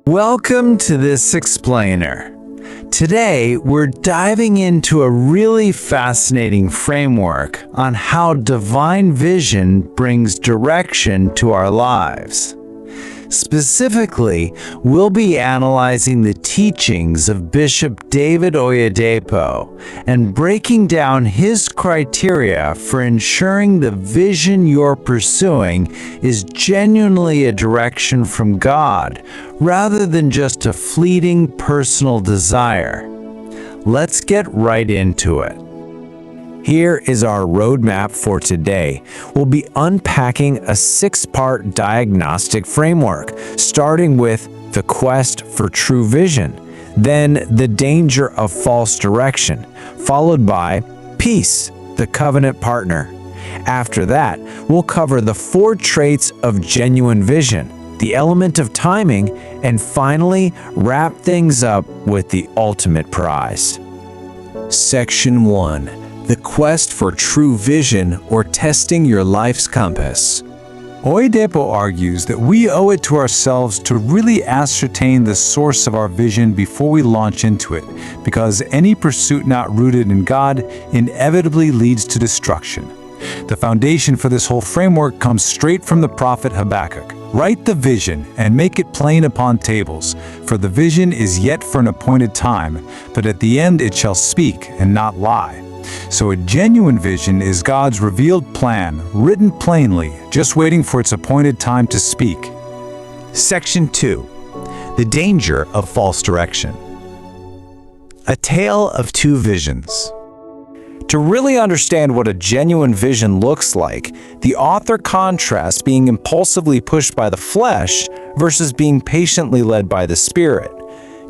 Welcome to this explainer. Today, we're diving into a really fascinating framework on how divine vision brings direction to our lives. Specifically, we'll be analyzing the teachings of Bishop David Oyedepo and breaking down his criteria for ensuring the vision you're pursuing is genuinely a direction from God, rather than just a fleeting personal desire. Let's get right into it. Here is our roadmap for today. We'll be unpacking a 6-part diagnostic framework, starting with the quest for true vision, then the danger of false direction, followed by peace, the covenant partner. After that, we'll cover the 4 traits of genuine vision, the element of timing, and finally wrap things up with the ultimate prize. Section 1. The quest for true vision, or testing your life's compass. Oyedepo argues that we owe it to ourselves to really ascertain the source of our vision before we launch into it, because any pursuit not rooted in God inevitably leads to destruction. The foundation for this whole framework comes straight from the prophet Habakkuk. Write the vision and make it plain upon tables, for the vision is yet for an appointed time, but at the end it shall speak and not lie. So a genuine vision is God's revealed plan, written plainly, just waiting for its appointed time to speak. Section 2. The danger of false direction. A tale of 2 visions. To really understand what a genuine vision looks like, the author contrasts being impulsively pushed by the flesh versus being patiently led by the Spirit.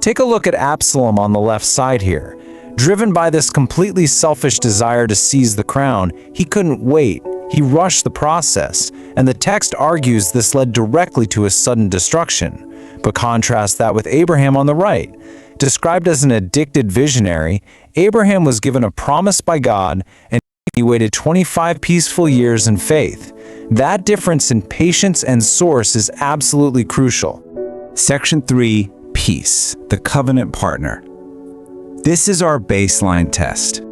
Take a look at Absalom on the left side here. Driven by this completely selfish desire to seize the crown, he couldn't wait. He rushed the process, and the text argues this led directly to his sudden destruction. But contrast that with Abraham on the right. Described as an addicted visionary, Abraham was given a promise by God, and he waited 25 peaceful years in faith. That difference in patience and source is absolutely crucial. Section 3. Peace, the covenant partner. This is our baseline test.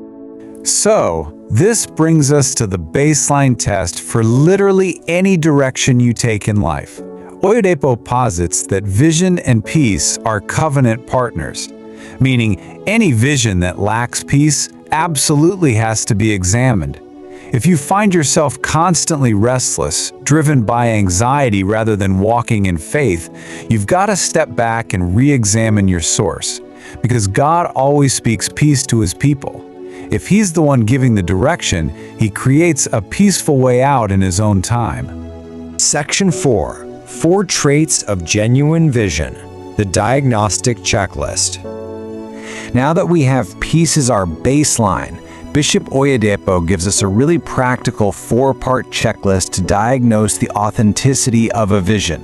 So, this brings us to the baseline test for literally any direction you take in life. Oyedepo posits that vision and peace are covenant partners, meaning any vision that lacks peace absolutely has to be examined. If you find yourself constantly restless, driven by anxiety rather than walking in faith, you've got to step back and re-examine your source. Because God always speaks peace to His people. If He's the one giving the direction, He creates a peaceful way out in His own time. Section 4. 4 traits of genuine vision, the diagnostic checklist. Now that we have peace as our baseline, Bishop Oyedepo gives us a really practical 4-part checklist to diagnose the authenticity of a vision.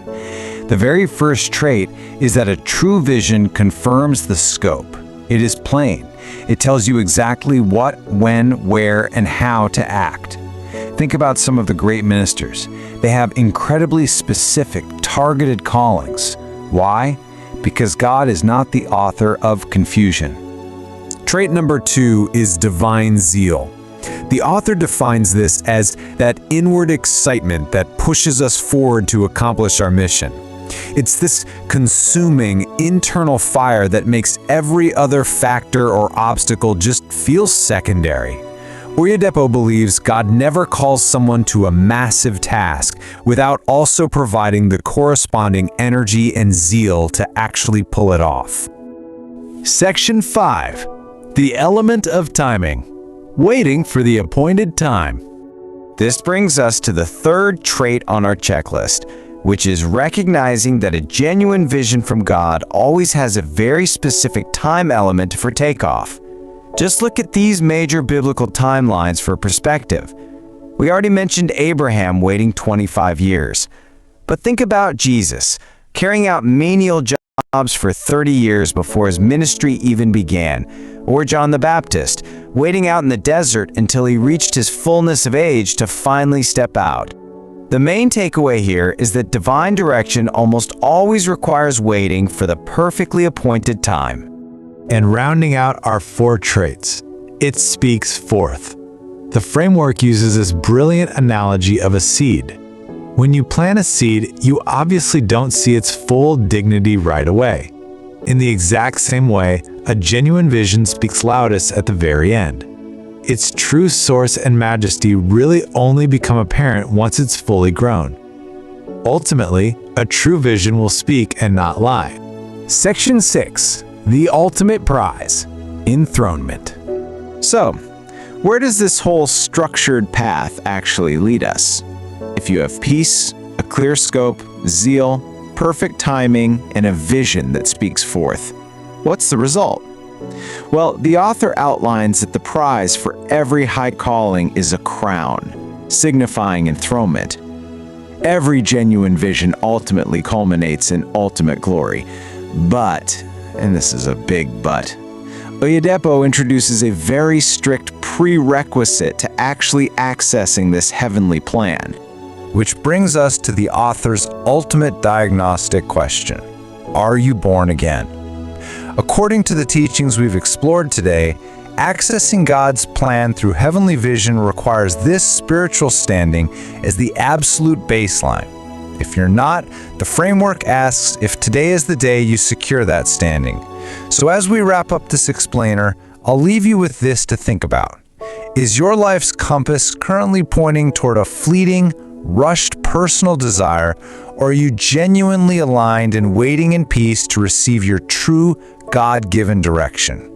The very first trait is that a true vision confirms the scope. It is plain. It tells you exactly what, when, where, and how to act. Think about some of the great ministers. They have incredibly specific, targeted callings. Why? Because God is not the author of confusion. Trait number 2 is divine zeal. The author defines this as that inward excitement that pushes us forward to accomplish our mission. It's this consuming internal fire that makes every other factor or obstacle just feel secondary. Oyedepo believes God never calls someone to a massive task without also providing the corresponding energy and zeal to actually pull it off. Section 5. The element of timing. Waiting for the appointed time. This brings us to the 3rd trait on our checklist, which is recognizing that a genuine vision from God always has a very specific time element for takeoff. Just look at these major biblical timelines for perspective. We already mentioned Abraham waiting 25 years. But think about Jesus, carrying out menial jobs for 30 years before his ministry even began, or John the Baptist, waiting out in the desert until he reached his fullness of age to finally step out. The main takeaway here is that divine direction almost always requires waiting for the perfectly appointed time. And rounding out our 4 traits, it speaks forth. The framework uses this brilliant analogy of a seed. When you plant a seed, you obviously don't see its full dignity right away. In the exact same way, a genuine vision speaks loudest at the very end. Its true source and majesty really only become apparent once it's fully grown. Ultimately, a true vision will speak and not lie. Section 6. The ultimate prize. Enthronement. So, where does this whole structured path actually lead us? If you have peace, a clear scope, zeal, perfect timing, and a vision that speaks forth, what's the result? Well, the author outlines that the prize for every high calling is a crown, signifying enthronement. Every genuine vision ultimately culminates in ultimate glory. But, and this is a big but, Oyedepo introduces a very strict prerequisite to actually accessing this heavenly plan. Which brings us to the author's ultimate diagnostic question. Are you born again? According to the teachings we've explored today, accessing God's plan through heavenly vision requires this spiritual standing as the absolute baseline. If you're not, the framework asks if today is the day you secure that standing. So as we wrap up this explainer, I'll leave you with this to think about. Is your life's compass currently pointing toward a fleeting, rushed personal desire, or are you genuinely aligned and waiting in peace to receive your true God-given direction?